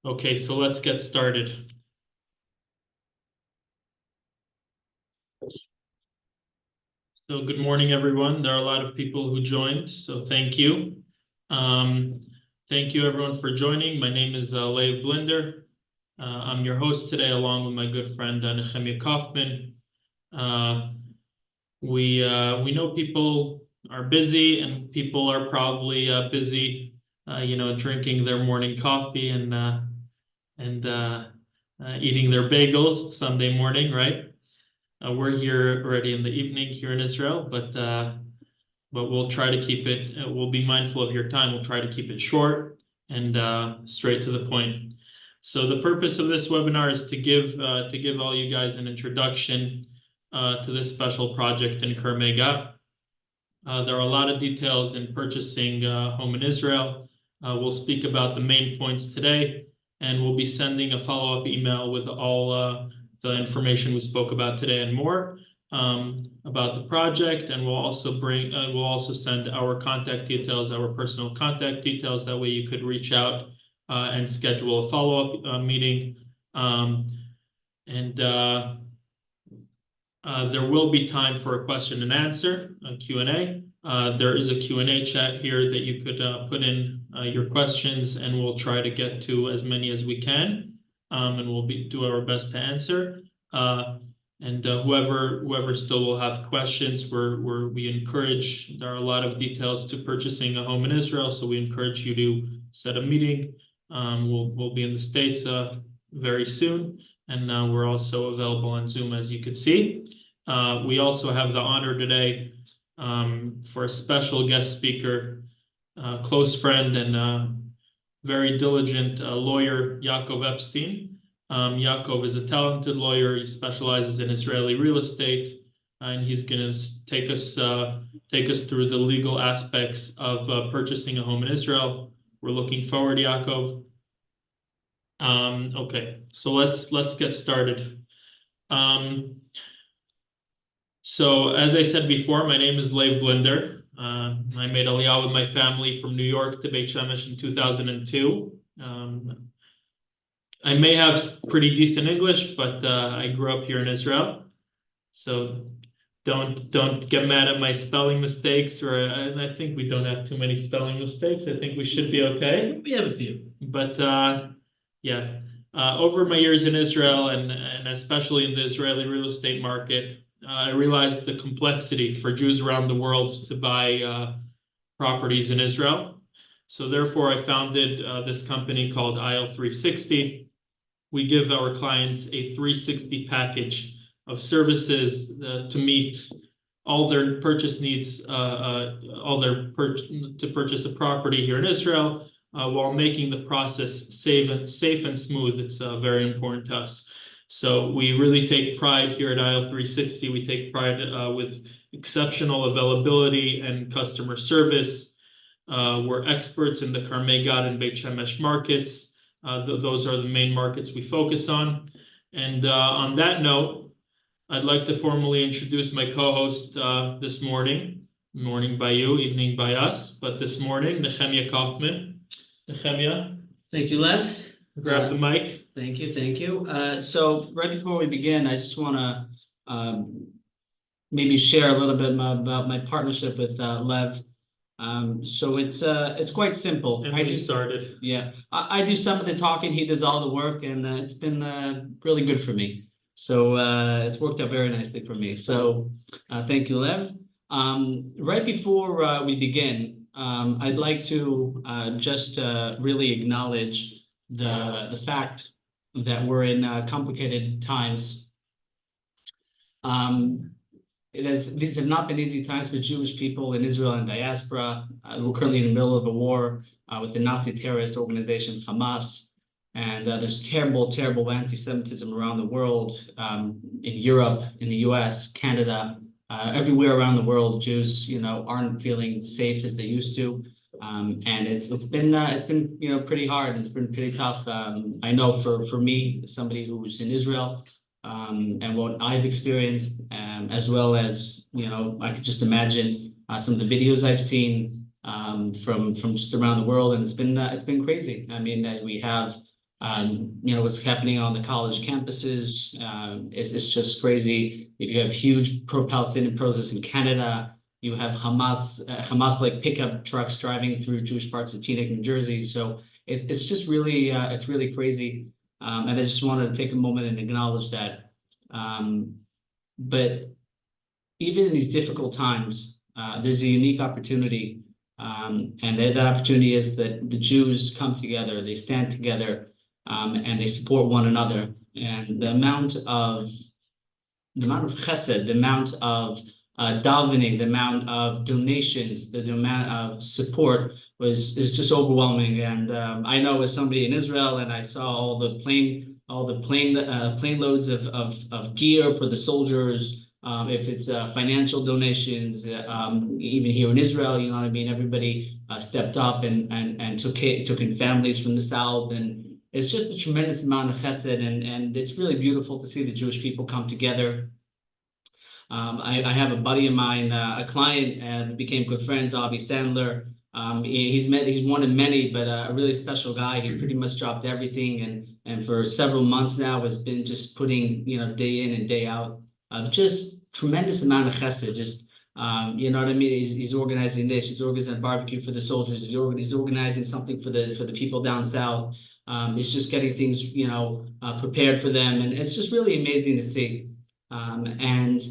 Okay, so let's get started. So good morning, everyone. There are a lot of people who joined, so thank you. Um, Thank you, everyone, for joining. My name is Lev Blinder. I'm your host today, along with my good friend Nechemia Kaufman. Uh, we know people are busy, and people are probably busy, drinking their morning coffee and eating their bagels Sunday morning, right? We're here already in the evening here in Israel, but we'll try to keep it. We'll be mindful of your time. We'll try to keep it short and straight to the point. So the purpose of this webinar is to give all you guys an introduction to this special project in Carmei. There are a lot of details in purchasing a home in Israel. We'll speak about the main points today, and we'll be sending a follow-up email with all the information we spoke about today and more about the project. And we'll also send our contact details, our personal contact details. That way you could reach out and schedule a follow-up meeting. And there will be time for a question and answer, a Q&A. There is a Q&A chat here that you could put in your questions, and we'll try to get to as many as we can, and we'll do our best to answer. And whoever still will have questions, we encourage. There are a lot of details to purchasing a home in Israel, so we encourage you to set a meeting. We'll be in the States very soon, and we're also available on Zoom, as you could see. We also have the honor today for a special guest speaker, close friend and very diligent lawyer, Yaakov Epstein. Yaakov is a talented lawyer. He specializes in Israeli real estate, and he's going to take us through the legal aspects of purchasing a home in Israel. We're looking forward, Yaakov. Okay, so let's get started. So as I said before, my name is Lev Blinder. I made Aliyah with my family from New York to Beit Shemesh in 2002. I may have pretty decent English, but I grew up here in Israel. So don't get mad at my spelling mistakes, or I think we don't have too many spelling mistakes. I think we should be okay. We have a few. But yeah, over my years in Israel and especially in the Israeli real estate market, I realized the complexity for Jews around the world to buy properties in Israel. So therefore, I founded this company called IL360. We give our clients a 360 package of services to meet all their purchase needs, to purchase a property here in Israel, while making the process safe and smooth. It's very important to us. So we really take pride here at IL360. We take pride with exceptional availability and customer service. We're experts in the Carmei and Beit Shemesh markets. Those are the main markets we focus on. And on that note, I'd like to formally introduce my co-host this morning. Morning by you, evening by us. But this morning, Nechemia Kaufman. Nechemia. Thank you, Lev. Grab the mic. Thank you. So right before we begin, I just want to maybe share a little bit about my partnership with Lev. So it's quite simple. And we started. Yeah, I do some of the talking. He does all the work, and it's been really good for me. So it's worked out very nicely for me. So thank you, Lev. Right before we begin, I'd like to just really acknowledge the fact that we're in complicated times. These have not been easy times for Jewish people in Israel and diaspora. We're currently in the middle of a war with the Nazi terrorist organization Hamas, and there's terrible anti-Semitism around the world, in Europe, in the U.S., Canada, everywhere around the world. Jews, aren't feeling safe as they used to. And it's been pretty hard. It's been pretty tough. I know for me, somebody who's in Israel, and what I've experienced, as well as I could just imagine some of the videos I've seen from just around the world, and it's been crazy. I mean, we have what's happening on the college campuses. It's just crazy. If you have huge pro-Palestinian protests in Canada, you have Hamas-like pickup trucks driving through Jewish parts of Teaneck, New Jersey. So it's just really, it's really crazy. And I just wanted to take a moment and acknowledge that. But even in these difficult times, there's a unique opportunity. And that opportunity is that the Jews come together, they stand together, and they support one another. And the amount of chesed, the amount of davening, the amount of donations, the amount of support is just overwhelming. And I know as somebody in Israel, and I saw all the plane loads of gear for the soldiers. If it's financial donations, even here in Israel, you know what I mean. Everybody stepped up and took in families from the south, and it's just a tremendous amount of chesed, and it's really beautiful to see the Jewish people come together. I have a buddy of mine, a client, and became good friends, Avi Sandler. He's one of many, but a really special guy. He pretty much dropped everything, and for several months now has been just putting, day in and day out, just tremendous amount of chesed. Just you know what I mean? He's organizing this. He's organizing a barbecue for the soldiers. He's organizing something for the people down south. He's just getting things, prepared for them, and it's just really amazing to see. And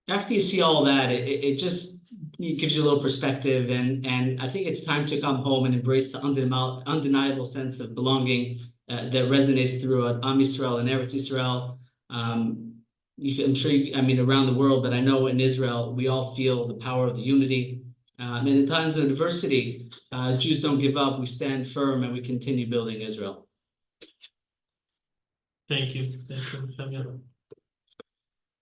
after you see all that, it just gives you a little perspective, and I think it's time to come home and embrace the undeniable sense of belonging that resonates throughout Am Yisrael and Eretz Yisrael. I'm sure, around the world, but I know in Israel, we all feel the power of the unity. And in times of adversity, Jews don't give up. We stand firm and we continue building Israel. Thank you. Samuel.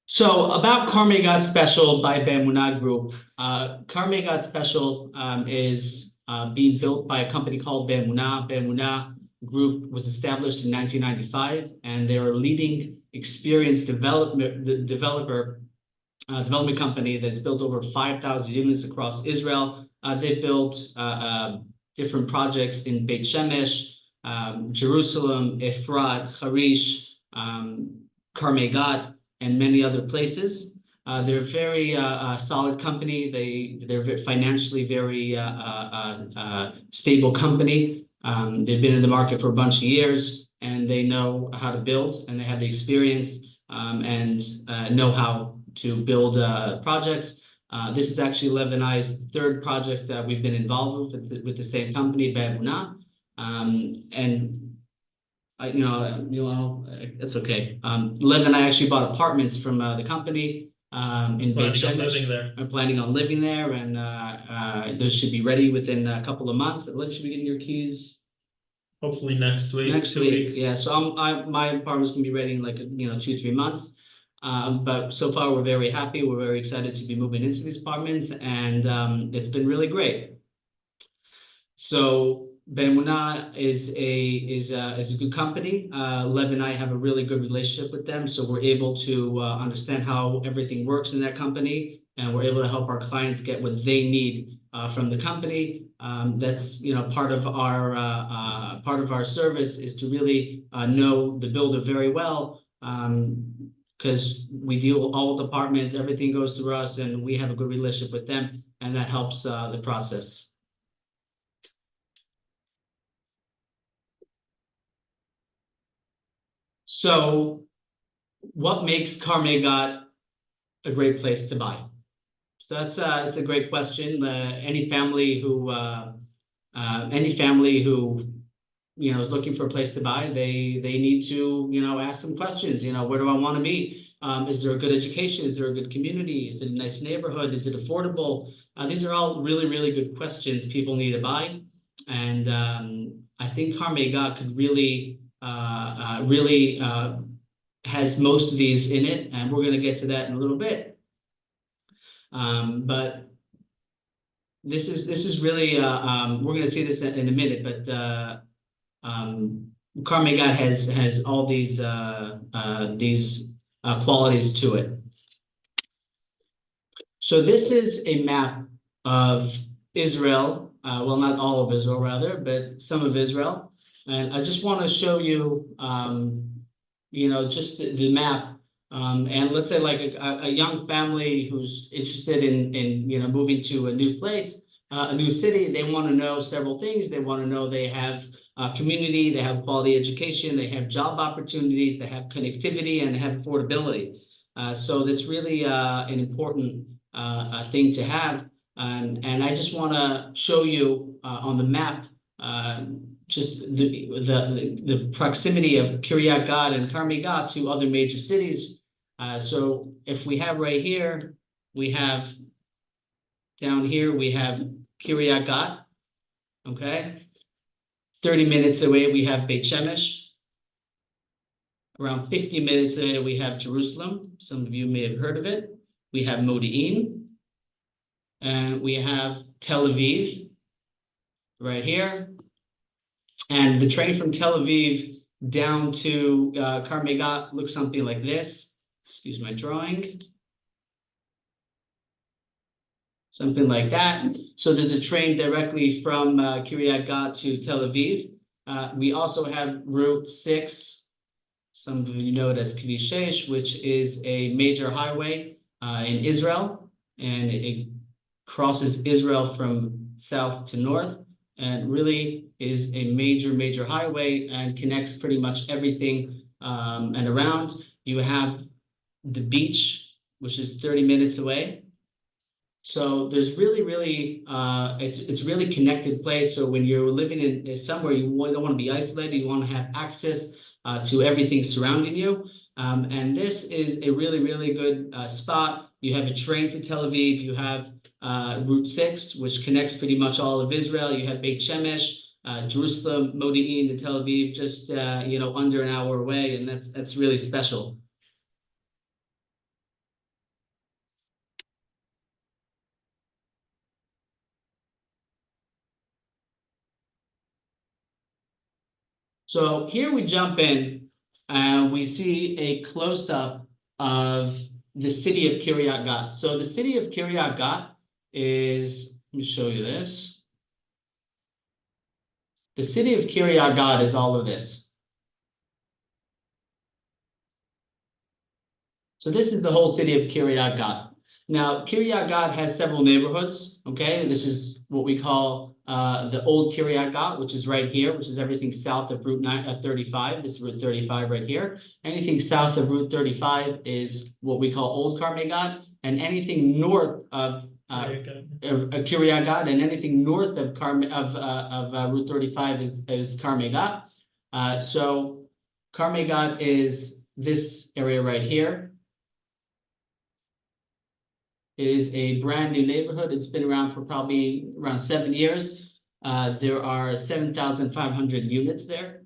So about Carmei Got Special by Be'emunah Group. Carmei Got Special is being built by a company called Be'emunah. Be'emunah Group was established in 1995, and they're a leading experienced development company that's built over 5,000 units across Israel. They built different projects in Beit Shemesh, Jerusalem, Efrat, Harish, Carmei Gat, and many other places. They're a very solid company. They're financially very stable company. They've been in the market for a bunch of years, and they know how to build, and they have the experience and know-how to build projects. This is actually Lev and I's third project that we've been involved with the same company, Be'emunah. It's okay. Lev and I actually bought apartments from the company in Beit Shemesh. I'm planning on living there, and those should be ready within a couple of months. Lev should be getting your keys. Hopefully next week. Next week, yeah. So my apartment's gonna be ready in 2-3 months. But so far we're very happy. We're very excited to be moving into these apartments, and it's been really great. So Be'emunah is a good company. Lev and I have a really good relationship with them, so we're able to understand how everything works in that company, and we're able to help our clients get what they need from the company. That's part of our service is to really know the builder very well, because we deal with all the departments. Everything goes through us, and we have a good relationship with them, and that helps the process. So what makes Carmei Got a great place to buy? So it's a great question. Any family who is looking for a place to buy, they need to ask some questions. Where do I want to be? Is there a good education? Is there a good community? Is it a nice neighborhood? Is it affordable? These are all really, really good questions people need to buy, and I think Carmei Got could really has most of these in it, and we're going to get to that in a little bit. But this is really we're going to see this in a minute, but Carmei Got has all these qualities to it. So this is a map of Israel. Well, not all of Israel, rather, but some of Israel. And I just want to show you, just the map. And let's say like a young family who's interested in moving to a new place, a new city. They want to know several things. They want to know they have community, they have quality education, they have job opportunities, they have connectivity, and they have affordability. So that's really an important thing to have. And I just want to show you on the map just the proximity of Kiryat Gat and Carmei Gat to other major cities. So if we have right here, we have down here, we have Kiryat Gat, okay? 30 minutes away, we have Beit Shemesh. Around 50 minutes away, we have Jerusalem. Some of you may have heard of it. We have Modi'in. And we have Tel Aviv right here. And the train from Tel Aviv down to Carmei Gat looks something like this. Excuse my drawing. Something like that. So there's a train directly from Kiryat Gat to Tel Aviv. We also have Route 6. Some of you know it as Kvish 6, which is a major highway in Israel. And it crosses Israel from south to north. And really is a major highway and connects pretty much everything and around. You have the beach, which is 30 minutes away. So there's really it's really connected place. So when you're living in somewhere, you don't want to be isolated. You want to have access to everything surrounding you. And this is a really good spot. You have a train to Tel Aviv. You have Route 6, which connects pretty much all of Israel. You have Beit Shemesh, Jerusalem, Modi'in, and Tel Aviv, just under an hour away, and that's really special. So here we jump in, and we see a close-up of the city of Kiryat Gat. So the city of Kiryat Gat is, let me show you this. The city of Kiryat Gat is all of this. So this is the whole city of Kiryat Gat. Now, Kiryat Gat has several neighborhoods, okay? This is what we call the old Kiryat Gat, which is right here, which is everything south of Route 35. This is Route 35 right here. Anything south of Route 35 is what we call Old Carmei Gat, and anything north of Kiryat Gat, and anything north of Route 35 is Carmei Gat. So Carmei Gat is this area right here. It is a brand new neighborhood. It's been around for probably around 7 years. There are 7,500 units there.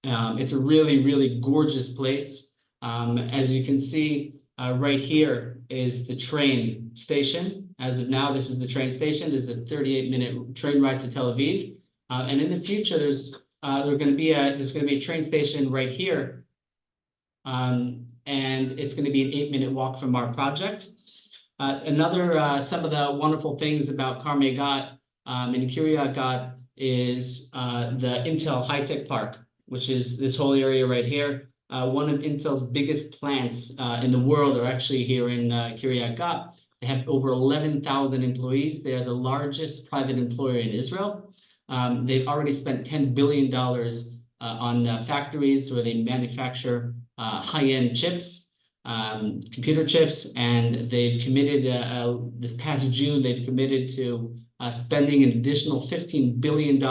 It's a really gorgeous place. As you can see, right here is the train station. As of now, this is the train station. There's a 38-minute train ride to Tel Aviv. And in the future, there's going to be a train station right here. And it's going to be an 8-minute walk from our project. Some of the wonderful things about Carmei Gat and Kiryat Gat is the Intel High Tech Park, which is this whole area right here. One of Intel's biggest plants in the world are actually here in Kiryat Gat. They have over 11,000 employees. They are the largest private employer in Israel. They've already spent $10 billion on factories where they manufacture high-end chips. Computer chips, and they've committed this past June, they've committed to spending an additional $15 billion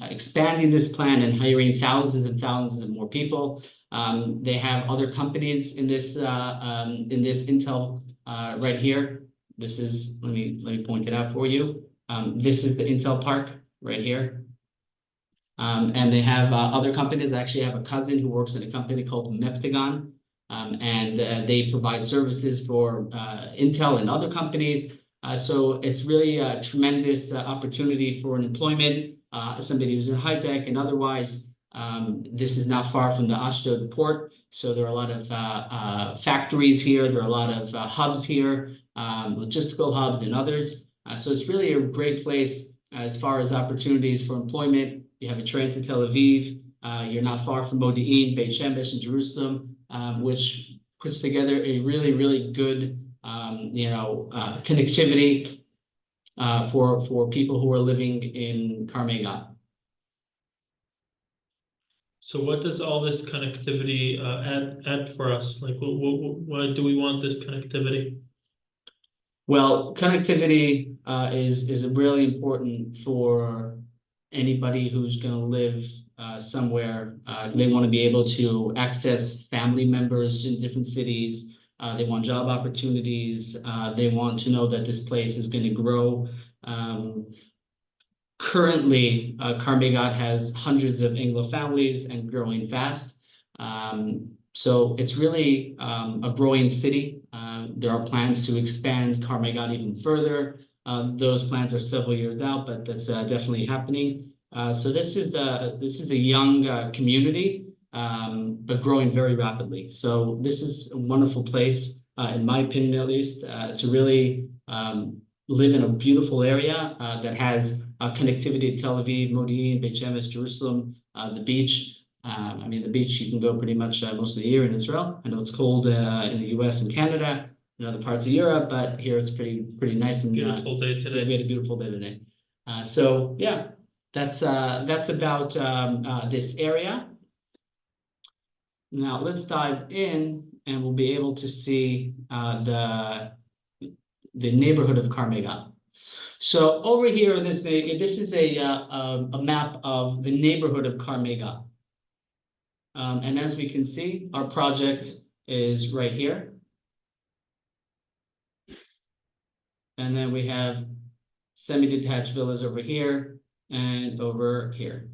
expanding this plan and hiring thousands and thousands of more people. They have other companies in this Intel right here. This is, let me point it out for you. This is the Intel Park right here. And they have other companies. I actually have a cousin who works at a company called Meptagon. And they provide services for Intel and other companies. So it's really a tremendous opportunity for an employment, somebody who's in high tech and otherwise. This is not far from the Ashdod port. So there are a lot of factories here. There are a lot of hubs here, logistical hubs and others. So it's really a great place as far as opportunities for employment. You have a train to Tel Aviv. You're not far from Modi'in, Beit Shemesh, and Jerusalem, which puts together a really, really good, connectivity for people who are living in Carmei. So what does all this connectivity add for us? Like, why do we want this connectivity? Well, connectivity is really important for anybody who's going to live somewhere. They want to be able to access family members in different cities. They want job opportunities. They want to know that this place is going to grow. Currently, Carmei has hundreds of Anglo families and growing fast. So it's really a growing city. There are plans to expand Carmei even further. Those plans are several years out, but that's definitely happening. So this is a young community, but growing very rapidly. So this is a wonderful place, in my opinion, at least, to really live in a beautiful area that has connectivity to Tel Aviv, Modi'in, Beit Shemesh, Jerusalem, the beach. The beach you can go pretty much most of the year in Israel. I know it's cold in the U.S. and Canada and other parts of Europe, but here it's pretty nice and Beautiful day today. we had a beautiful day today. So yeah, that's about this area. Now let's dive in, and we'll be able to see the neighborhood of Carmei. So over here, this is a map of the neighborhood of Carmei. And as we can see, our project is right here. And then we have semi-detached villas over here and over here.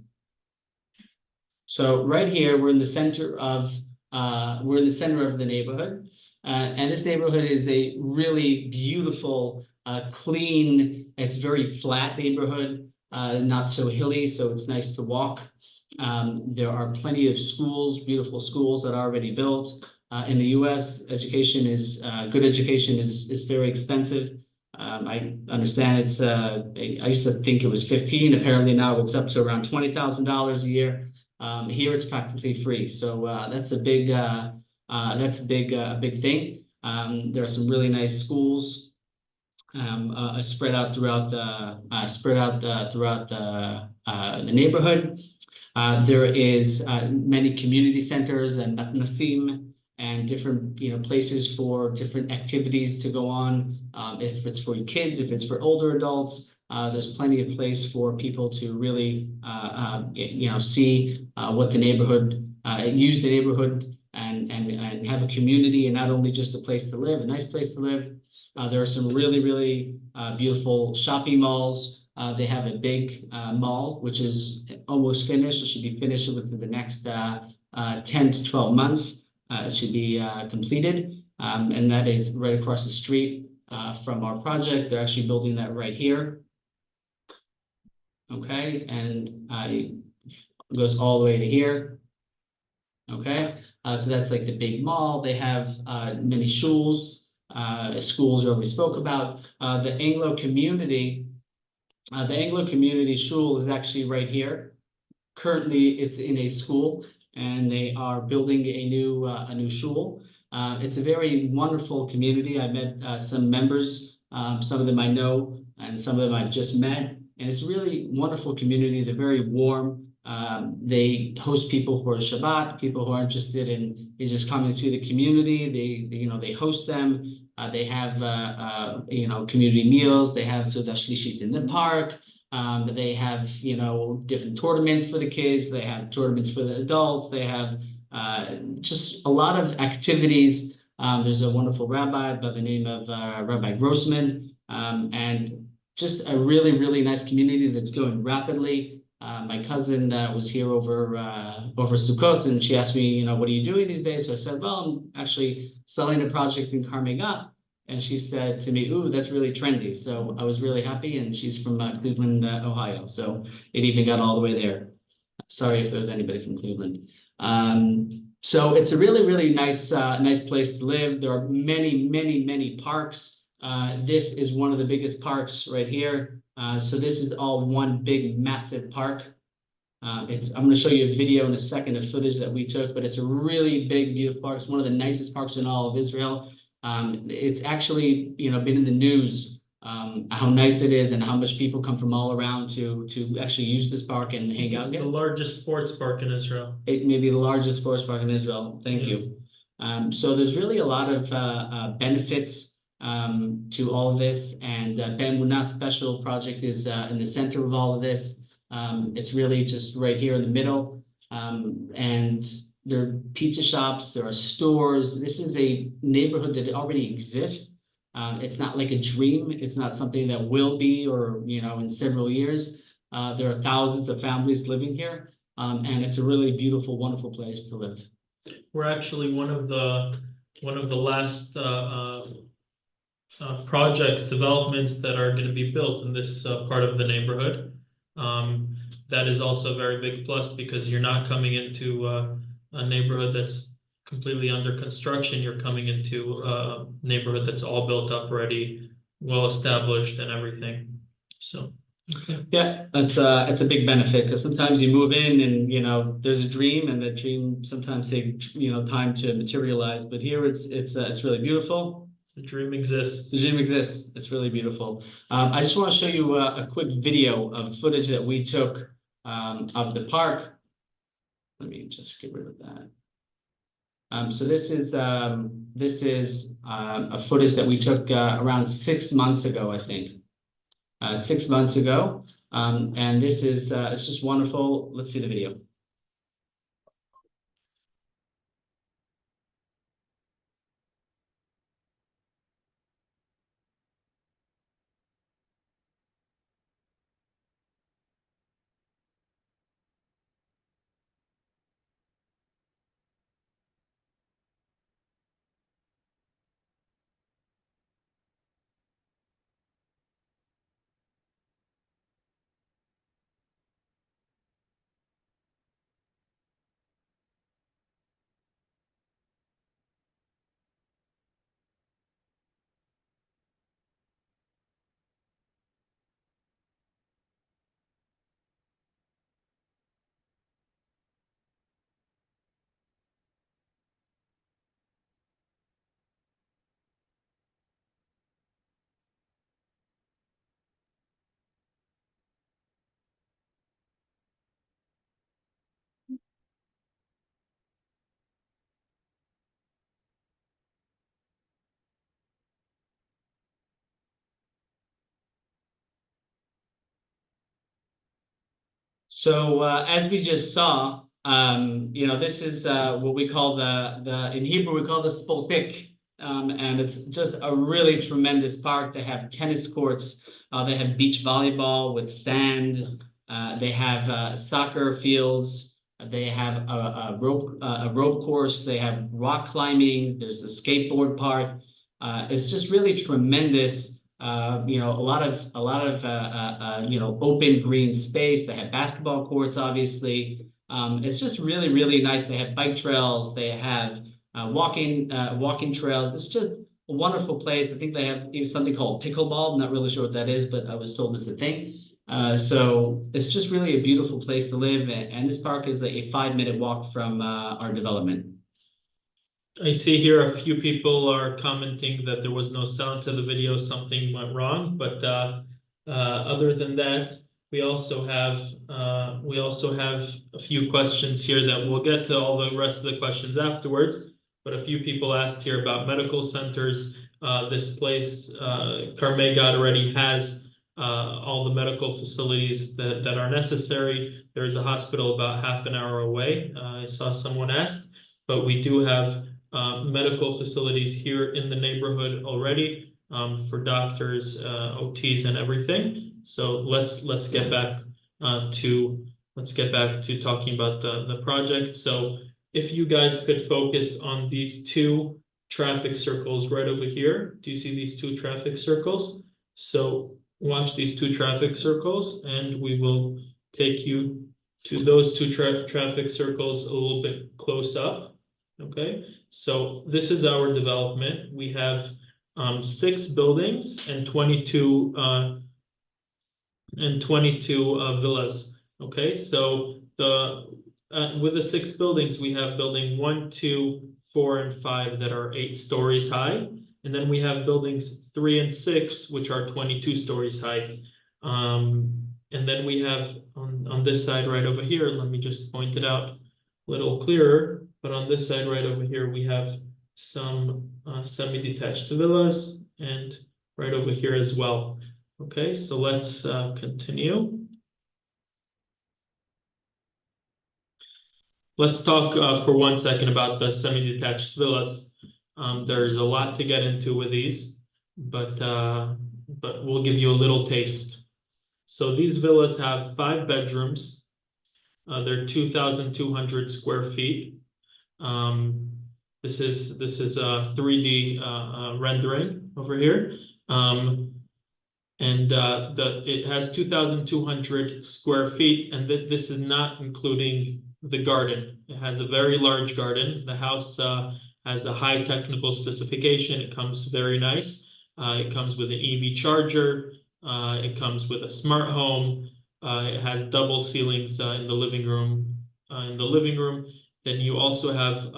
So right here, we're in the center of the neighborhood. And this neighborhood is a really beautiful, clean, it's very flat neighborhood, not so hilly, so it's nice to walk. There are plenty of schools, beautiful schools that are already built. In the U.S., good education is very expensive. I understand it's, I used to think it was 15, apparently now it's up to around $20,000 a year. Here it's practically free. So that's a big thing. There are some really nice schools spread out throughout the neighborhood. There is many community centers and matnasim and different places for different activities to go on. If it's for kids, if it's for older adults, there's plenty of place for people to really see what the neighborhood, use the neighborhood and have a community, and not only just a place to live, a nice place to live. There are some really beautiful shopping malls. They have a big mall, which is almost finished. It should be finished within the next 10 to 12 months. It should be completed. And that is right across the street from our project. They're actually building that right here. Okay, and it goes all the way to here. Okay, so that's like the big mall. They have many shuls, schools we already spoke about. The Anglo community shul is actually right here. Currently, it's in a school, and they are building a new shul. It's a very wonderful community. I met some members. Some of them I know, and some of them I've just met. And it's a really wonderful community. They're very warm. They host people for Shabbat, people who are interested in just coming to see the community. They host them. They have community meals. They have Suda Shlishit in the park. They have different tournaments for the kids. They have tournaments for the adults. They have just a lot of activities. There's a wonderful rabbi by the name of Rabbi Grossman, and just a really nice community that's going rapidly. My cousin was here over Sukkot, and she asked me, what are you doing these days? So I said, well, I'm actually selling a project in Carmei. And she said to me, ooh, that's really trendy. So I was really happy, and she's from Cleveland, Ohio. So it even got all the way there. Sorry if there's anybody from Cleveland. So it's a really nice place to live. There are many parks. This is one of the biggest parks right here. So this is all one big massive park. I'm going to show you a video in a second of footage that we took, but it's a really big, beautiful park. It's one of the nicest parks in all of Israel. It's actually, been in the news, how nice it is and how much people come from all around to actually use this park and hang out It's here. the largest sports park in Israel. It may be the largest sports park in Israel. Thank you. So there's really a lot of benefits to all of this, and Ben Munah's special project is in the center of all of this. It's really just right here in the middle, and there are pizza shops, there are stores. This is a neighborhood that already exists. It's not like a dream. It's not something that will be, or in several years. There are thousands of families living here, and it's a really beautiful, wonderful place to live. We're actually one of the last projects, developments that are going to be built in this part of the neighborhood. That is also a very big plus, because you're not coming into a neighborhood that's completely under construction. You're coming into a neighborhood that's all built up already, well established and everything. So. Okay. Yeah, it's a big benefit, because sometimes you move in and there's a dream, and the dream sometimes takes time to materialize. But here it's really beautiful. The dream exists. The dream exists. It's really beautiful. I just want to show you a quick video of footage that we took of the park. Let me just get rid of that. So this is a footage that we took around 6 months ago, I think. 6 months ago, and this is it's just wonderful. Let's see the video. So as we just saw, this is what we call the in Hebrew we call the sportik, and it's just a really tremendous park. They have tennis courts, they have beach volleyball with sand, they have soccer fields, they have a rope course, they have rock climbing. There's a skateboard park. It's just really tremendous. A lot of open green space. They have basketball courts, obviously. It's just really, really nice. They have bike trails. They have walking trails. It's just a wonderful place. I think they have even something called pickleball. I'm not really sure what that is, but I was told it's a thing. So it's just really a beautiful place to live. And this park is a 5-minute walk from our development. I see here a few people are commenting that there was no sound to the video, something went wrong. But other than that, we also have a few questions here that we'll get to all the rest of the questions afterwards. But a few people asked here about medical centers. This place, Carmei already has all the medical facilities that are necessary. There's a hospital about half an hour away. I saw someone asked, but we do have medical facilities here in the neighborhood already, for doctors, OTs, and everything. So let's get back to talking about the project. So if you guys could focus on these two traffic circles right over here. Do you see these two traffic circles? So watch these two traffic circles, and we will take you to those two traffic circles a little bit close up. Okay, so this is our development. We have 6 buildings and 22 villas. Okay, so with the 6 buildings, we have building 1, 2, 4, and 5 that are 8 stories high. And then we have buildings 3 and 6, which are 22 stories high. And then we have on this side right over here, let me just point it out a little clearer. But on this side right over here, we have some semi-detached villas, and right over here as well. Okay, so let's continue. Let's talk for 1 second about the semi-detached villas. There's a lot to get into with these, but we'll give you a little taste. So these villas have 5 bedrooms. They're 2,200 square feet. This is a 3D rendering over here. It has 2,200 square feet, and this is not including the garden. It has a very large garden. The house has a high technical specification. It comes very nice. It comes with an EV charger. It comes with a smart home. It has double ceilings in the living room. Then you also have,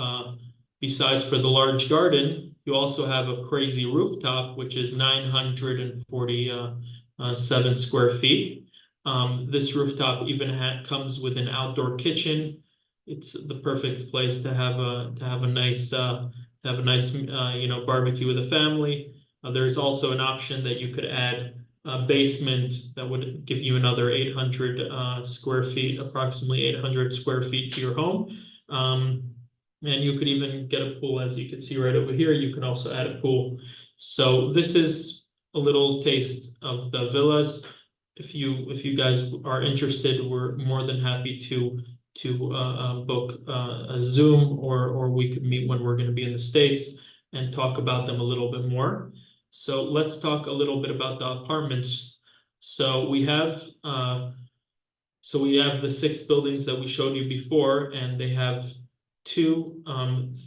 besides for the large garden, you also have a crazy rooftop, which is 947 square feet. This rooftop even comes with an outdoor kitchen. It's the perfect place to have a nice barbecue with a family. There's also an option that you could add a basement that would give you another 800 square feet, approximately 800 square feet to your home. And you could even get a pool, as you can see right over here. You can also add a pool. So this is a little taste of the villas. If you guys are interested, we're more than happy to book a Zoom, or we could meet when we're going to be in the States and talk about them a little bit more. So let's talk a little bit about the apartments. So we have the 6 buildings that we showed you before, and they have 2,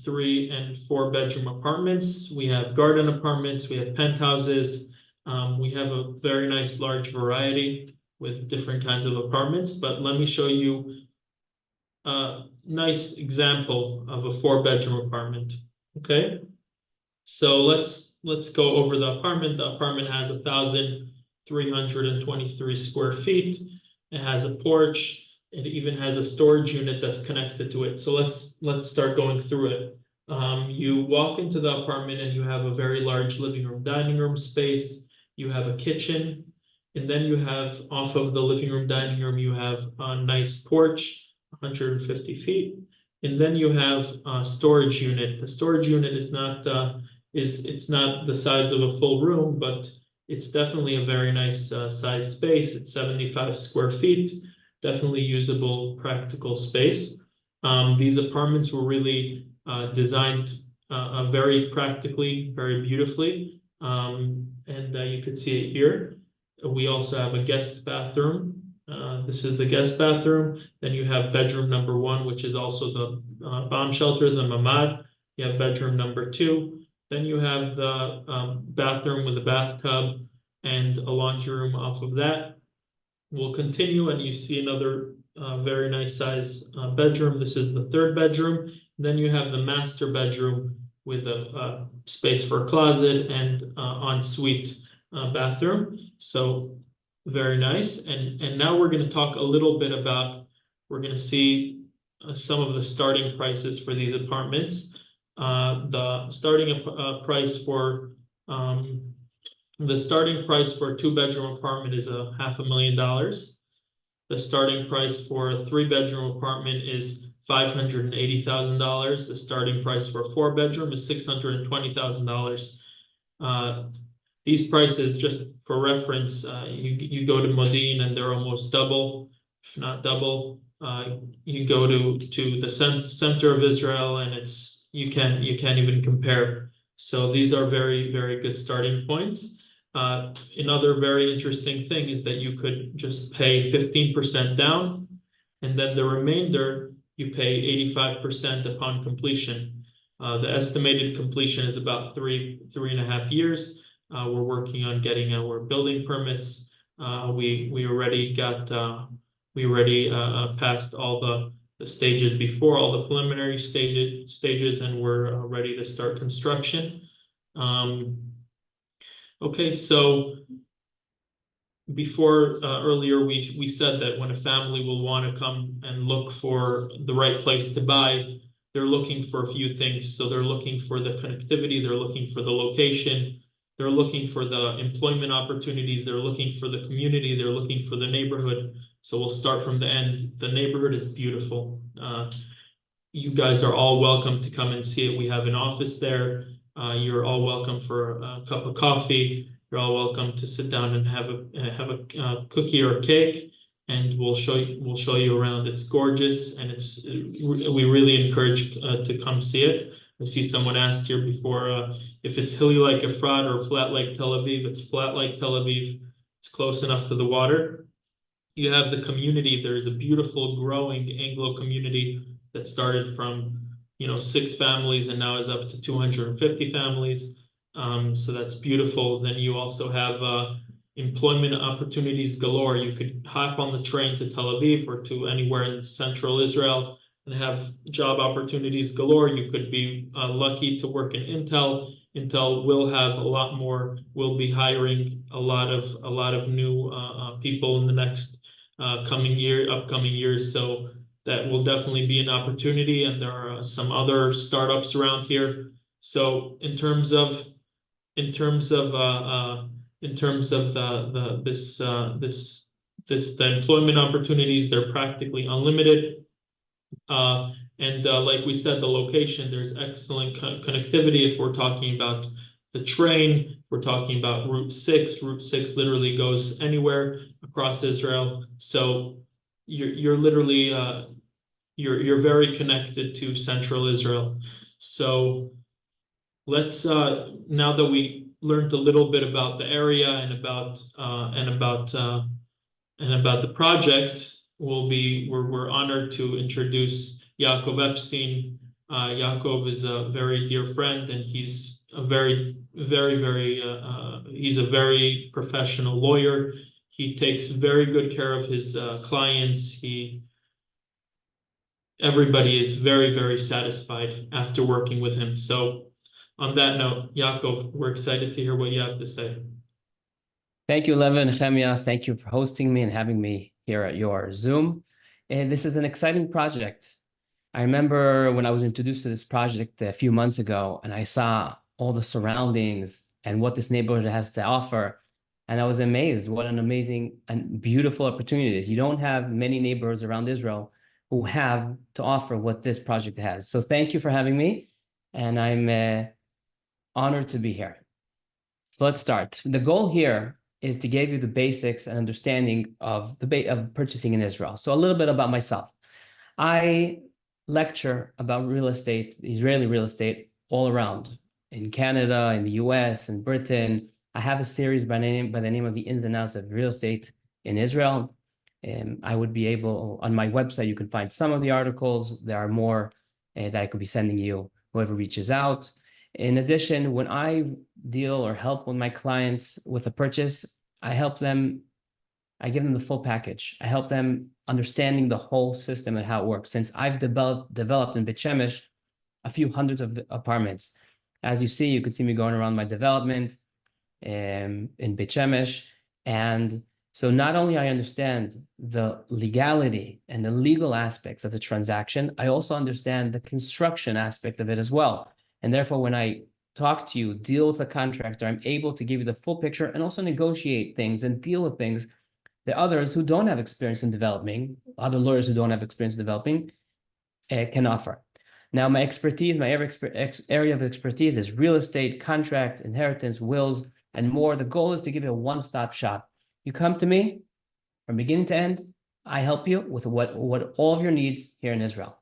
3, and 4 bedroom apartments. We have garden apartments. We have penthouses. We have a very nice large variety with different kinds of apartments. But let me show you a nice example of a 4-bedroom apartment. Okay, so let's go over the apartment. The apartment has 1,323 square feet. It has a porch. It even has a storage unit that's connected to it. So let's start going through it. You walk into the apartment and you have a very large living room, dining room space. You have a kitchen, and then you have, off of the living room, dining room, you have a nice porch, 150 feet. And then you have a storage unit. The storage unit is not it's not the size of a full room, but it's definitely a very nice size space. It's 75 square feet, definitely usable, practical space. These apartments were really designed very practically, very beautifully. You can see it here. We also have a guest bathroom. This is the guest bathroom. Then you have bedroom number 1, which is also the bomb shelter, the mamad. You have bedroom number 2. Then you have the bathroom with a bathtub and a laundry room off of that. We'll continue, and you see another very nice size bedroom. This is the 3rd bedroom. Then you have the master bedroom with a space for a closet and ensuite bathroom. So very nice. And now we're going to talk a little bit about, we're going to see some of the starting prices for these apartments. The starting price for a 2-bedroom apartment is $500,000. The starting price for a 3-bedroom apartment is $580,000. The starting price for a 4-bedroom is $620,000. These prices, just for reference, you go to Modin and they're almost double, if not double. You go to the center of Israel and you can't even compare. So these are very, very good starting points. Another very interesting thing is that you could just pay 15% down, and then the remainder you pay 85% upon completion. The estimated completion is about 3.5 years. We're working on getting our building permits. We already got We already passed all the stages before, all the preliminary stages, and we're ready to start construction. Okay, so before earlier we said that when a family will want to come and look for the right place to buy, they're looking for a few things. So they're looking for the connectivity, they're looking for the location, they're looking for the employment opportunities, they're looking for the community, they're looking for the neighborhood. So we'll start from the end. The neighborhood is beautiful. You guys are all welcome to come and see it. We have an office there. You're all welcome for a cup of coffee. You're all welcome to sit down and have a cookie or a cake, and we'll show you around. It's gorgeous, and we really encourage to come see it. I see someone asked here before if it's hilly like Efrat or flat like Tel Aviv. It's flat like Tel Aviv. It's close enough to the water. You have the community. There's a beautiful growing Anglo community that started from 6 families and now is up to 250 families. So that's beautiful. Then you also have employment opportunities galore. You could hop on the train to Tel Aviv or to anywhere in central Israel and have job opportunities galore. You could be lucky to work in Intel. Intel will have a lot more. We'll be hiring a lot of new people in the next upcoming years. So that will definitely be an opportunity. And there are some other startups around here. So in terms of the employment opportunities, they're practically unlimited. And like we said, the location, there's excellent connectivity. If we're talking about the train, we're talking about Route 6. Route 6 literally goes anywhere across Israel. So you're literally you're very connected to central Israel. So let's now that we learned a little bit about the area and about the project, we're honored to introduce Yaakov Epstein. Yaakov is a very dear friend, and he's a very he's a very professional lawyer. He takes very good care of his clients. Everybody is very satisfied after working with him. So on that note, Yaakov, we're excited to hear what you have to say. Thank you, Leva and Nehemia. Thank you for hosting me and having me here at your Zoom. And this is an exciting project. I remember when I was introduced to this project a few months ago, and I saw all the surroundings and what this neighborhood has to offer. And I was amazed what an amazing and beautiful opportunity it is. You don't have many neighborhoods around Israel who have to offer what this project has. So thank you for having me. And I'm honored to be here. So let's start. The goal here is to give you the basics and understanding of purchasing in Israel. So a little bit about myself. I lecture about real estate, Israeli real estate, all around in Canada, in the US, in Britain. I have a series by the name of the Ins and Outs of Real Estate in Israel. I would be able, on my website, you can find some of the articles. There are more that I could be sending you, whoever reaches out. In addition, when I deal or help with my clients with a purchase, I give them the full package. I help them understanding the whole system and how it works. Since I've developed in Beit Shemesh a few hundreds of apartments. As you see, you could see me going around my development in Beit Shemesh. And so not only I understand the legality and the legal aspects of the transaction, I also understand the construction aspect of it as well. And therefore, when I talk to you, deal with a contractor, I'm able to give you the full picture and also negotiate things and deal with things that others who don't have experience in developing, other lawyers who don't have experience in developing, can offer. Now, my area of expertise is real estate, contracts, inheritance, wills, and more. The goal is to give you a one-stop shop. You come to me from beginning to end. I help you with what all of your needs here in Israel.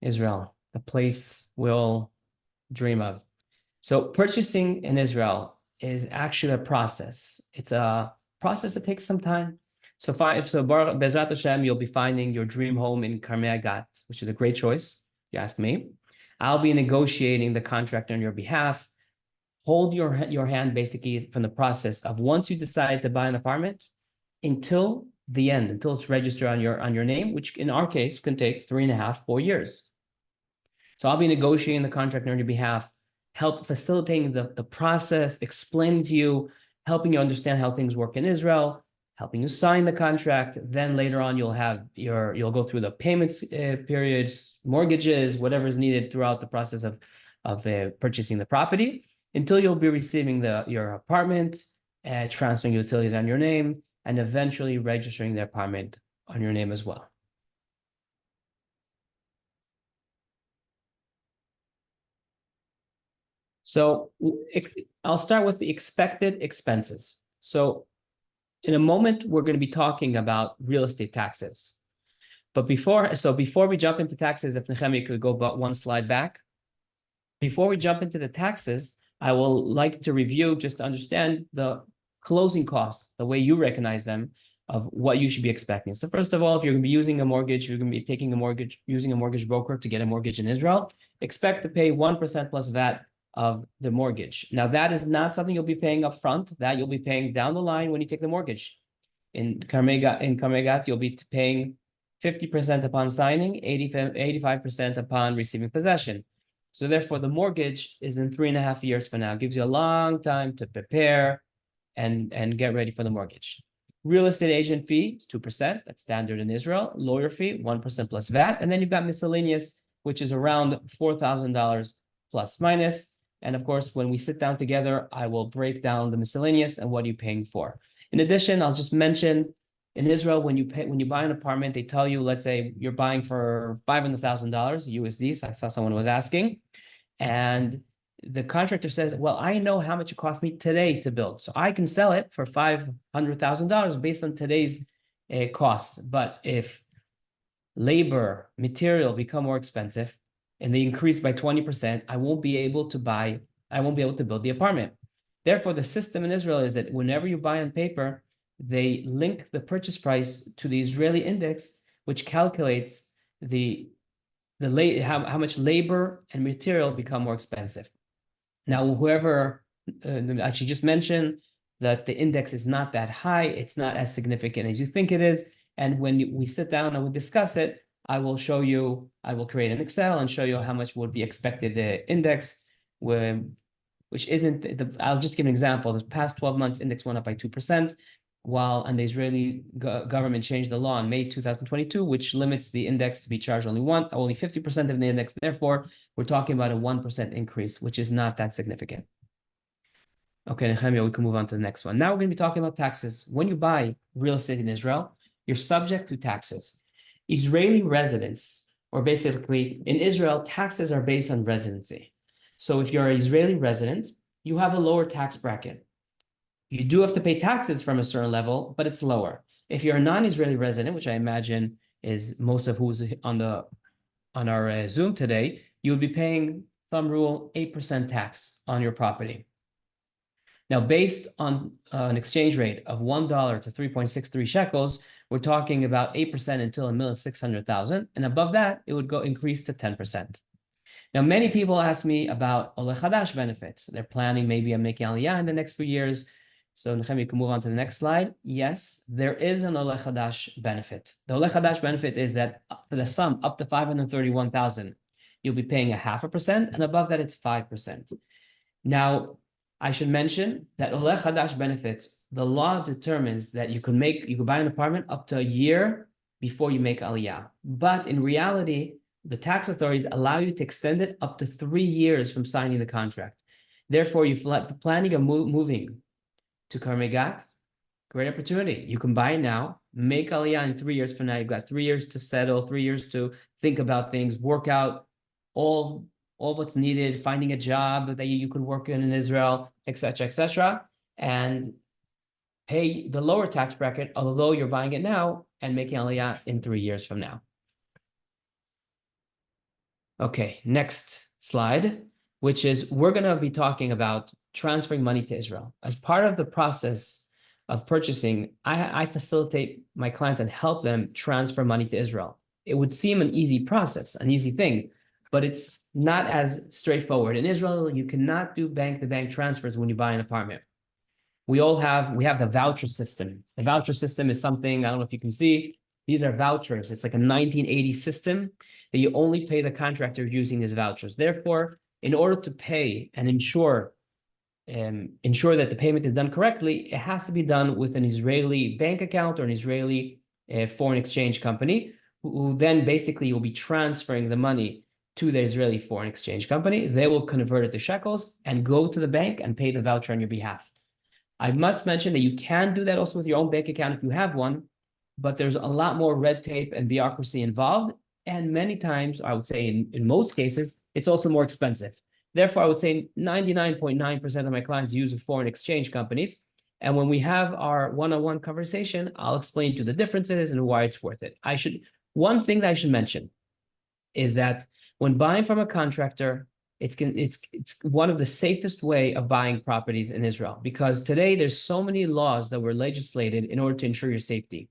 Israel, the place we'll dream of. So purchasing in Israel is actually a process. It's a process that takes some time. So Bezrat Hashem, you'll be finding your dream home in Carmei, which is a great choice, if you ask me. I'll be negotiating the contract on your behalf. hold your hand basically from the process of once you decide to buy an apartment until the end, until it's registered on your name, which in our case can take 3.5, 4 years. So I'll be negotiating the contract on your behalf, help facilitating the process, explaining to you, helping you understand how things work in Israel, helping you sign the contract. Then later on, you'll go through the payments periods, mortgages, whatever is needed throughout the process of purchasing the property until you'll be receiving your apartment, transferring utilities on your name, and eventually registering the apartment on your name as well. So I'll start with the expected expenses. So in a moment, we're going to be talking about real estate taxes. But before we jump into taxes, if Nehemiah could go about one slide back. Before we jump into the taxes, I will like to review just to understand the closing costs, the way you recognize them, of what you should be expecting. So first of all, if you're going to be using a mortgage, you're going to be taking a mortgage, using a mortgage broker to get a mortgage in Israel, expect to pay 1% plus VAT of the mortgage. Now, that is not something you'll be paying up front. That you'll be paying down the line when you take the mortgage. In Carmei, you'll be paying 50% upon signing, 85% upon receiving possession. So therefore, the mortgage is in 3.5 years from now. It gives you a long time to prepare and get ready for the mortgage. Real estate agent fee is 2%. That's standard in Israel. Lawyer fee, 1% plus VAT. And then you've got miscellaneous, which is around $4,000 plus minus. And of course, when we sit down together, I will break down the miscellaneous and what you're paying for. In addition, I'll just mention in Israel, when you buy an apartment, they tell you, let's say you're buying for $500,000 USD. So I saw someone was asking, and the contractor says, well, I know how much it cost me today to build. So I can sell it for $500,000 based on today's costs. But if labor, material become more expensive and they increase by 20%, I won't be able to build the apartment. Therefore, the system in Israel is that whenever you buy on paper, they link the purchase price to the Israeli index, which calculates how much labor and material become more expensive. Now, whoever actually just mentioned that the index is not that high, it's not as significant as you think it is. And when we sit down and we discuss it, I will create an Excel and show you how much would be expected index, which isn't, I'll just give an example. The past 12 months index went up by 2%, and the Israeli government changed the law in May 2022, which limits the index to be charged only 50% of the index. Therefore, we're talking about a 1% increase, which is not that significant. Okay, Nehemiah, we can move on to the next one. Now we're going to be talking about taxes. When you buy real estate in Israel, you're subject to taxes. Israeli residents, or basically in Israel, taxes are based on residency. So if you're an Israeli resident, you have a lower tax bracket. You do have to pay taxes from a certain level, but it's lower. If you're a non-Israeli resident, which I imagine is most of who's on our Zoom today, you would be paying, thumb rule, 8% tax on your property. Now, based on an exchange rate of $1 to 3.63 shekels, we're talking about 8% until $1,600,000, and above that, it would increase to 10%. Now, many people ask me about Oleh Chadash benefits. They're planning maybe on making Aliyah in the next few years. So, Nehemiah, you can move on to the next slide. Yes, there is an Oleh Chadash benefit. The Oleh Chadash benefit is that for the sum up to $531,000, you'll be paying 0.5%, and above that, it's 5%. Now, I should mention that Oleh Chadash benefits, the law determines that you can buy an apartment up to a year before you make Aliyah. But in reality, the tax authorities allow you to extend it up to 3 years from signing the contract. Therefore, you're planning on moving to Carmei, great opportunity. You can buy it now, make Aliyah in 3 years from now. You've got 3 years to settle, 3 years to think about things, work out all what's needed, finding a job that you could work in Israel, etc., and pay the lower tax bracket, although you're buying it now and making Aliyah in 3 years from now. Okay, next slide, which is we're going to be talking about transferring money to Israel. As part of the process of purchasing, I facilitate my clients and help them transfer money to Israel. It would seem an easy process, an easy thing. but it's not as straightforward. In Israel, you cannot do bank-to-bank transfers when you buy an apartment. We have the voucher system. The voucher system is something, I don't know if you can see, these are vouchers. It's like a 1980 system that you only pay the contractor using these vouchers. Therefore, in order to pay and ensure that the payment is done correctly, it has to be done with an Israeli bank account or an Israeli foreign exchange company, who then basically will be transferring the money to the Israeli foreign exchange company. They will convert it to shekels and go to the bank and pay the voucher on your behalf. I must mention that you can do that also with your own bank account if you have one, but there's a lot more red tape and bureaucracy involved. And many times, I would say in most cases, it's also more expensive. Therefore, I would say 99.9% of my clients use foreign exchange companies. And when we have our one-on-one conversation, I'll explain to you the differences and why it's worth it. One thing that I should mention is that when buying from a contractor, it's one of the safest way of buying properties in Israel, because today there's so many laws that were legislated in order to ensure your safety.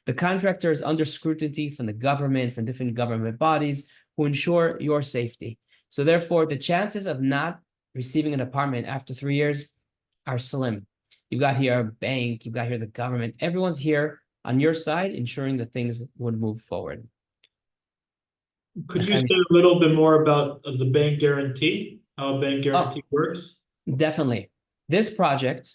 The contractor is under scrutiny from the government, from different government bodies who ensure your safety. So therefore, the chances of not receiving an apartment after 3 years are slim. You've got here a bank, you've got here the government, everyone's here on your side, ensuring that things would move forward. Could you say a little bit more about the bank guarantee, how a bank guarantee works? Definitely. This project,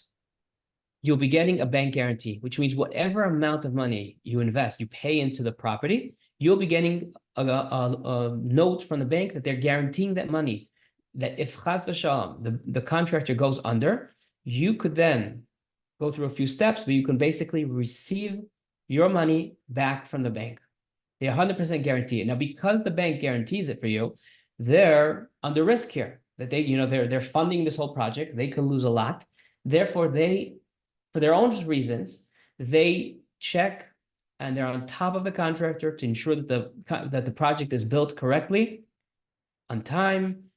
you'll be getting a bank guarantee, which means whatever amount of money you invest, you pay into the property, you'll be getting a note from the bank that they're guaranteeing that money, that if chas v'shalom, the contractor goes under, you could then go through a few steps, but you can basically receive your money back from the bank. They 100% guarantee it. Now, because the bank guarantees it for you, they're under risk here. That they're funding this whole project. They could lose a lot. Therefore, for their own reasons, they check and they're on top of the contractor to ensure that the project is built correctly, on time,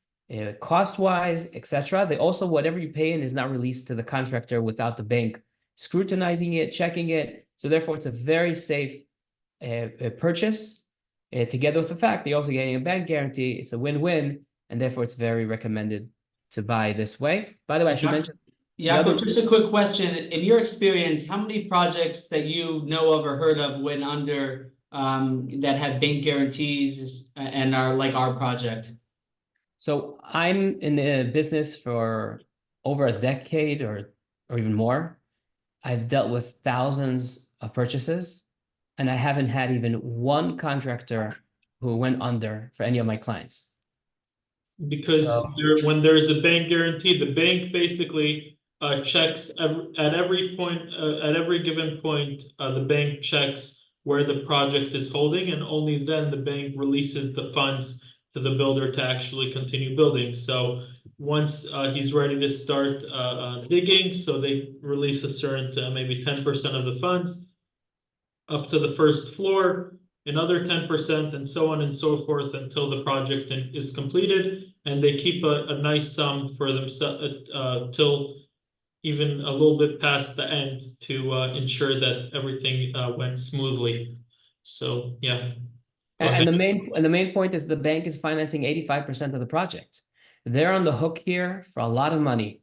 cost-wise, etc. They also, whatever you pay in is not released to the contractor without the bank scrutinizing it, checking it. So therefore, it's a very safe purchase. Together with the fact they're also getting a bank guarantee, it's a win-win, and therefore it's very recommended to buy this way. By the way, I should mention. Yaakov, just a quick question. In your experience, how many projects that you know of or heard of went under that have bank guarantees and are like our project? So I'm in the business for over a decade or even more. I've dealt with thousands of purchases, and I haven't had even one contractor who went under for any of my clients. Because when there's a bank guarantee, the bank basically checks at every given point, the bank checks where the project is holding, and only then the bank releases the funds to the builder to actually continue building. So once he's ready to start digging, so they release a certain maybe 10% of the funds up to the first floor, another 10%, and so on and so forth until the project is completed, and they keep a nice sum for themselves till even a little bit past the end to ensure that everything went smoothly. So yeah. And the main point is the bank is financing 85% of the project. They're on the hook here for a lot of money.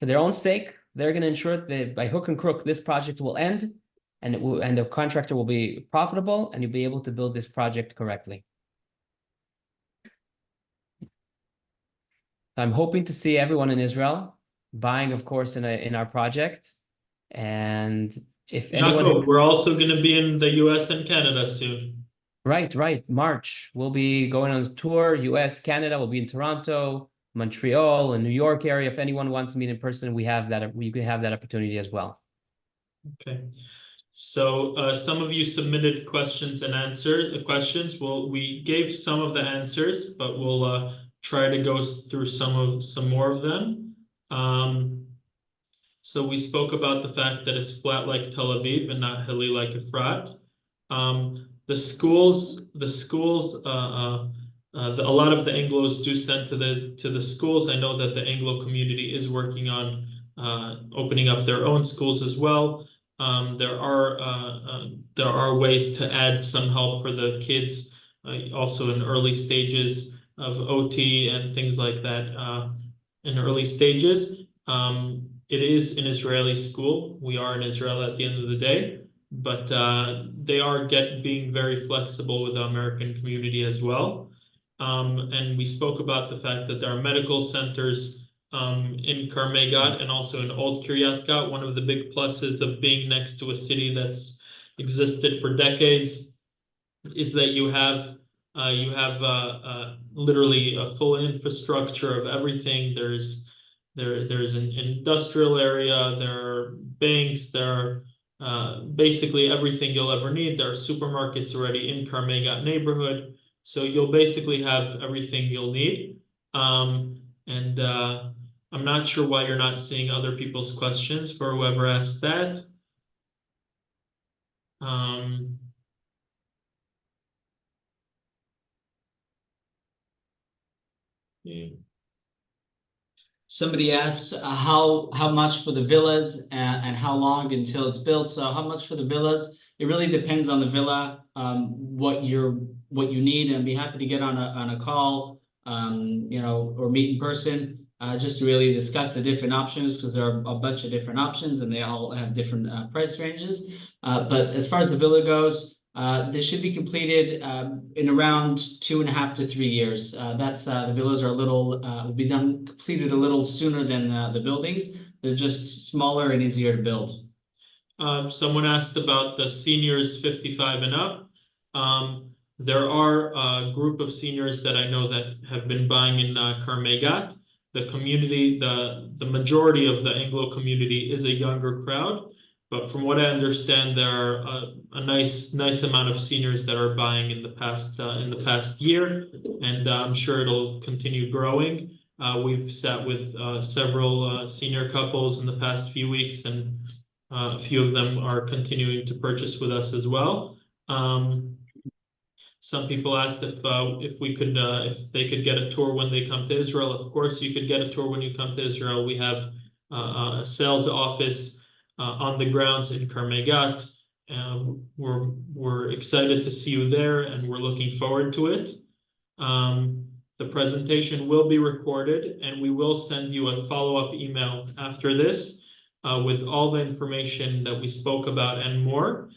For their own sake, they're going to ensure that by hook and crook, this project will end, and the contractor will be profitable, and you'll be able to build this project correctly. I'm hoping to see everyone in Israel buying, of course, in our project. And if anyone, we're also going to be in the US and Canada soon. Right. March. We'll be going on a tour, US, Canada. We'll be in Toronto, Montreal, and New York area. If anyone wants to meet in person, we can have that opportunity as well. Okay. So some of you submitted questions and questions. Well, we gave some of the answers, but we'll try to go through some more of them. So we spoke about the fact that it's flat like Tel Aviv and not hilly like Efrat. The schools, a lot of the Anglos do send to the schools. I know that the Anglo community is working on opening up their own schools as well. There are ways to add some help for the kids, also in early stages. OT and things like that in early stages. It is an Israeli school. We are in Israel at the end of the day, but they are being very flexible with the American community as well. And we spoke about the fact that there are medical centers in Carmei and also in Old Kiryat Gat. One of the big pluses of being next to a city that's existed for decades is that you have literally a full infrastructure of everything. There's an industrial area, there are banks, there are basically everything you'll ever need. There are supermarkets already in Carmei neighborhood, so you'll basically have everything you'll need. And I'm not sure why you're not seeing other people's questions for whoever asked that. Yeah. Somebody asked how much for the villas and how long until it's built. So how much for the villas? It really depends on the villa, what you need, and I'd be happy to get on a call, or meet in person, just to really discuss the different options, because there are a bunch of different options and they all have different price ranges. But as far as the villa goes, they should be completed in around 2.5 to 3 years. The villas are will be completed a little sooner than the buildings. They're just smaller and easier to build. Someone asked about the seniors 55 and up. There are a group of seniors that I know that have been buying in Carmei Gat. The community, the majority of the Anglo community is a younger crowd. But from what I understand, there are a nice amount of seniors that are buying in the past year, and I'm sure it'll continue growing. We've sat with several senior couples in the past few weeks, and a few of them are continuing to purchase with us as well. Some people asked if they could get a tour when they come to Israel. Of course, you could get a tour when you come to Israel. We have a sales office on the grounds in Carmei Gat. We're excited to see you there, and we're looking forward to it. The presentation will be recorded, and we will send you a follow-up email after this with all the information that we spoke about and more.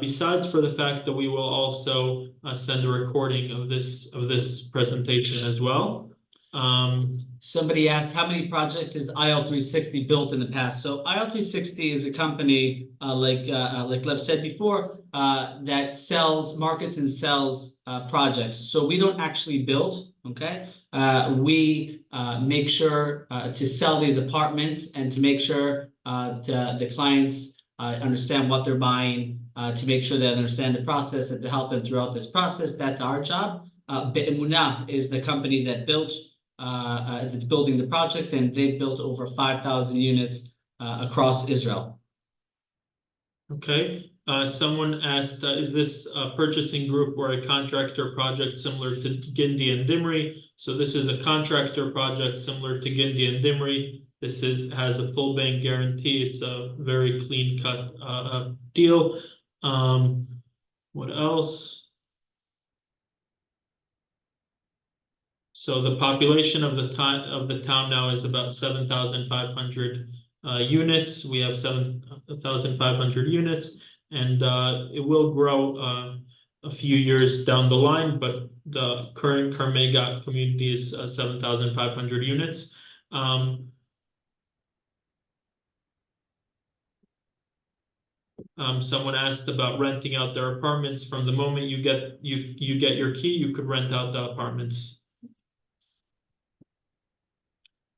Besides for the fact that we will also send a recording of this presentation as well. Somebody asked, how many projects has IL360 built in the past? So IL360 is a company, like Lev said before, that markets and sells projects. So we don't actually build, okay? We make sure to sell these apartments and to make sure the clients understand what they're buying, to make sure they understand the process and to help them throughout this process. That's our job. Be'emunah is the company that that's building the project, and they've built over 5,000 units across Israel. Okay. Someone asked, is this a purchasing group or a contractor project similar to Gindi and Dimri? So this is a contractor project similar to Gindi and Dimri. This has a full bank guarantee. It's a very clean cut deal. What else? So the population of the town now is about 7,500 units. We have 7,500 units, and it will grow a few years down the line, but the current Carmei Gat community is 7,500 units. Someone asked about renting out their apartments. From the moment you get your key, you could rent out the apartments.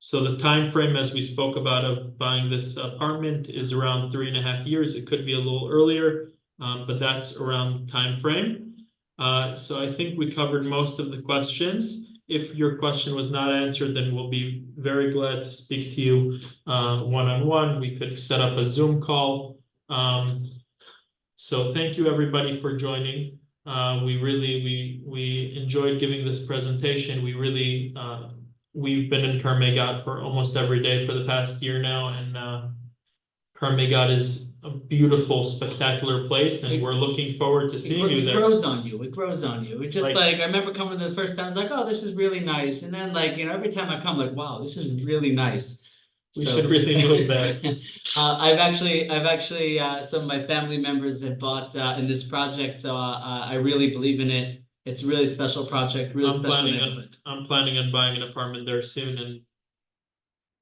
So the time frame, as we spoke about, of buying this apartment is around 3.5 years. It could be a little earlier, but that's around time frame. So I think we covered most of the questions. If your question was not answered, then we'll be very glad to speak to you one-on-one. We could set up a Zoom call. So thank you everybody for joining. We enjoyed giving this presentation. We've been in Carmei Gat for almost every day for the past year now, and Carmei Gat is a beautiful, spectacular place, and we're looking forward to seeing you It there. grows on you. It grows on you. It's just Like- like I remember coming the first time. I was like, "Oh, this is really nice." And then, like, every time I come, like, "Wow, this is really nice." We should really move there. I've actually, some of my family members have bought in this project, so I really believe in it. It's a really special project, really I'm special planning neighborhood. I'm planning on buying an apartment there soon, and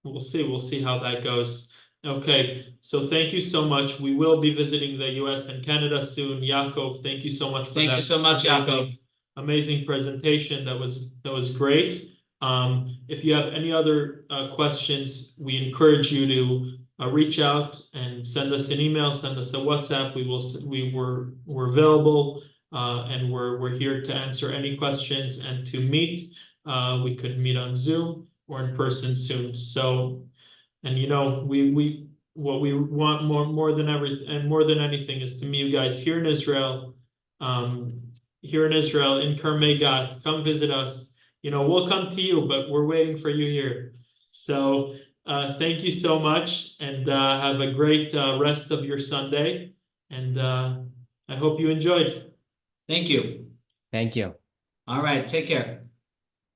we'll see how that goes. Okay, so thank you so much. We will be visiting the US and Canada soon. Yaakov, thank you so much for Thank you that so much, Yaakov. amazing presentation. That was great. If you have any other questions, we encourage you to reach out and send us an email, send us a WhatsApp. We're available, and we're here to answer any questions and to meet. We could meet on Zoom or in person soon. So, and we what we want more than anything is to meet you guys here in Israel. Here in Israel, in Carmei, come visit us. We'll come to you, but we're waiting for you here. So thank you so much, and have a great rest of your Sunday. And I hope you enjoyed. Thank you. Thank you. All right, take care.